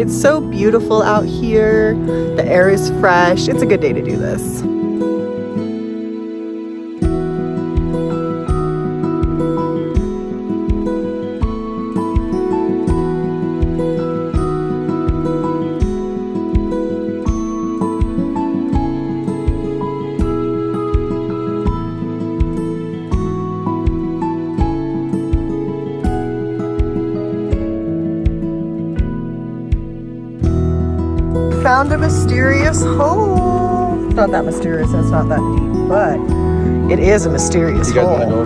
It's so beautiful out here. The air is fresh. It's a good day to do this. Found a mysterious hole. Not that mysterious, it's not that deep, but it is a mysterious hole.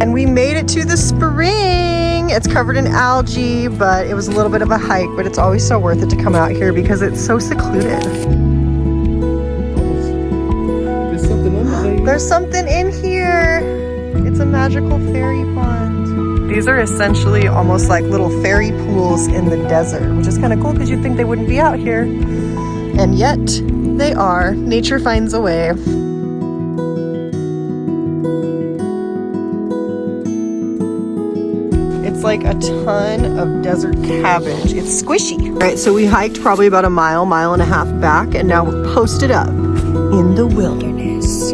And we made it to the spring. It's covered in algae, but it was a little bit of a hike, but it's always so worth it to come out here because it's so secluded. There's something in here. It's a magical fairy pond. These are essentially almost like little fairy pools in the desert, which is kind of cool because you'd think they wouldn't be out here. And yet they are. Nature finds a way. It's like a ton of desert cabbage. It's squishy. All right, so we hiked probably about a mile and a half back, and now we're posted up in the wilderness,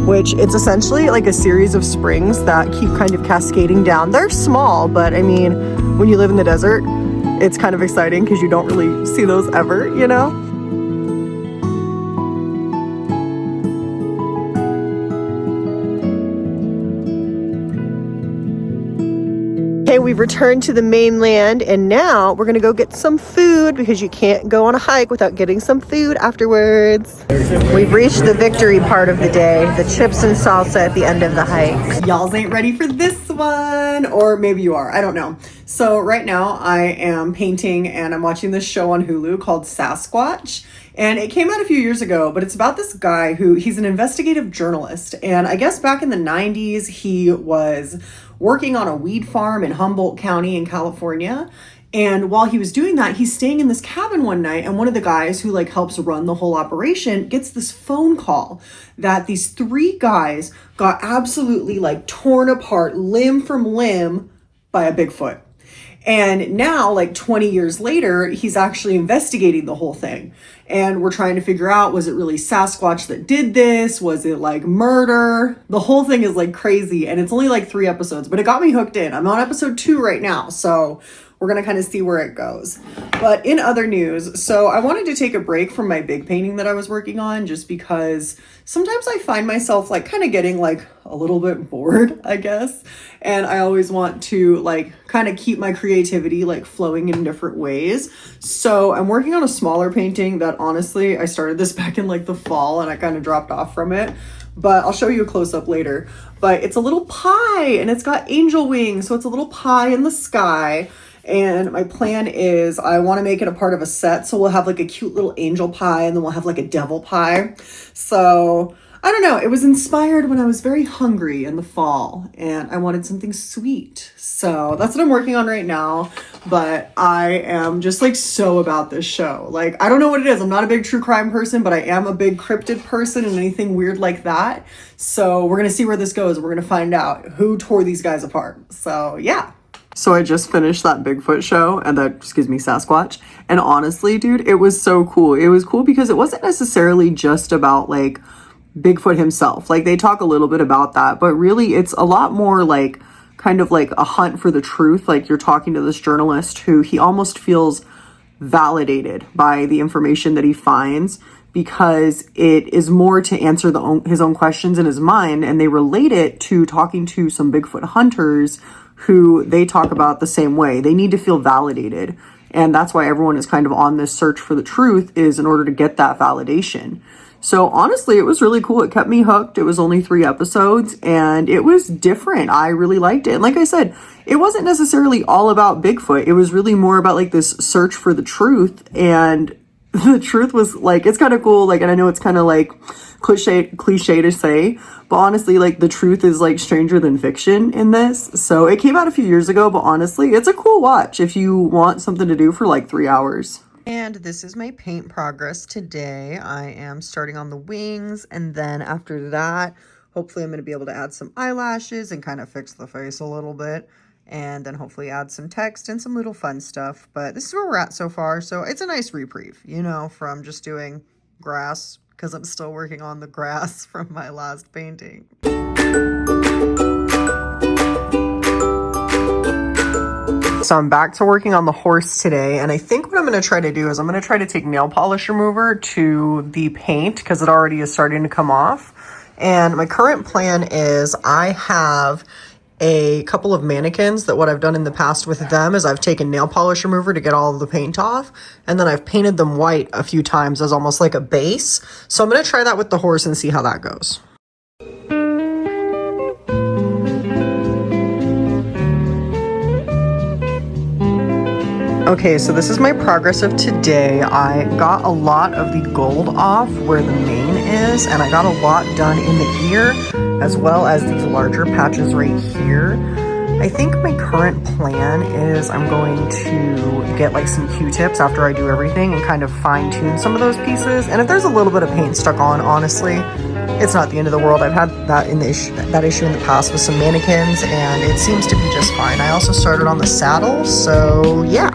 which it's essentially like a series of springs that keep kind of cascading down. They're small, but I mean, when you live in the desert, it's kind of exciting because you don't really see those ever, you know? Okay, we've returned to the mainland, and now we're gonna go get some food because you can't go on a hike without getting some food afterwards. We've reached the victory part of the day, the chips and salsa at the end of the hike. Y'all ain't ready for this one, or maybe you are, I don't know. So right now I am painting and I'm watching this show on Hulu called Sasquatch. And it came out a few years ago, but it's about this guy he's an investigative journalist. And I guess back in the 90s, he was working on a weed farm in Humboldt County in California. And while he was doing that, he's staying in this cabin one night, and one of the guys who like helps run the whole operation gets this phone call that these 3 guys got absolutely like torn apart limb from limb by a Bigfoot. And now, like 20 years later, he's actually investigating the whole thing. And we're trying to figure out, was it really Sasquatch that did this? Was it like murder? The whole thing is like crazy. And it's only like 3 episodes, but it got me hooked in. I'm on episode 2 right now. So we're going to kind of see where it goes. But in other news, so I wanted to take a break from my big painting that I was working on just because sometimes I find myself like kind of getting like a little bit bored, I guess. And I always want to like kind of keep my creativity like flowing in different ways. So I'm working on a smaller painting that honestly, I started this back in like the fall and I kind of dropped off from it. But I'll show you a close-up later. But it's a little pie and it's got angel wings. So it's a little pie in the sky. And my plan is I want to make it a part of a set. So we'll have like a cute little angel pie and then we'll have like a devil pie. So I don't know. It was inspired when I was very hungry in the fall and I wanted something sweet. So that's what I'm working on right now. But I am just like so about this show. Like, I don't know what it is. I'm not a big true crime person, but I am a big cryptid person and anything weird like that. So we're going to see where this goes. We're going to find out who tore these guys apart. So yeah. So I just finished that Bigfoot show, and that just gives me Sasquatch. And honestly, dude, it was so cool. It was cool because it wasn't necessarily just about like Bigfoot himself. Like they talk a little bit about that, but really it's a lot more like kind of like a hunt for the truth. Like you're talking to this journalist who he almost feels validated by the information that he finds because it is more to answer his own questions in his mind. And they relate it to talking to some Bigfoot hunters who they talk about the same way. They need to feel validated. And that's why everyone is kind of on this search for the truth, is in order to get that validation. So honestly, it was really cool. It kept me hooked. It was only 3 episodes and it was different. I really liked it. And like I said, it wasn't necessarily all about Bigfoot. It was really more about like this search for the truth. And the truth was like, it's kind of cool. Like, and I know it's kind of like cliche to say, but honestly, like the truth is like stranger than fiction in this. So it came out a few years ago, but honestly, it's a cool watch if you want something to do for like 3 hours. And this is my paint progress today. I am starting on the wings, and then after that, hopefully I'm going to be able to add some eyelashes and kind of fix the face a little bit. And then hopefully add some text and some little fun stuff. But this is where we're at so far. So it's a nice reprieve, you know, from just doing grass, because I'm still working on the grass from my last painting. So I'm back to working on the horse today, and I think what I'm going to try to do is I'm going to try to take nail polish remover to the paint because it already is starting to come off. And my current plan is I have a couple of mannequins that what I've done in the past with them is I've taken nail polish remover to get all of the paint off, and then I've painted them white a few times as almost like a base. So I'm going to try that with the horse and see how that goes. Okay, so this is my progress of today. I got a lot of the gold off where the mane is, and I got a lot done in the ear, as well as these larger patches right here. I think my current plan is I'm going to get like some Q-tips after I do everything and kind of fine tune some of those pieces. And if there's a little bit of paint stuck on, honestly, it's not the end of the world. I've had that issue in the past with some mannequins, and it seems to be just fine. I also started on the saddle, so yeah.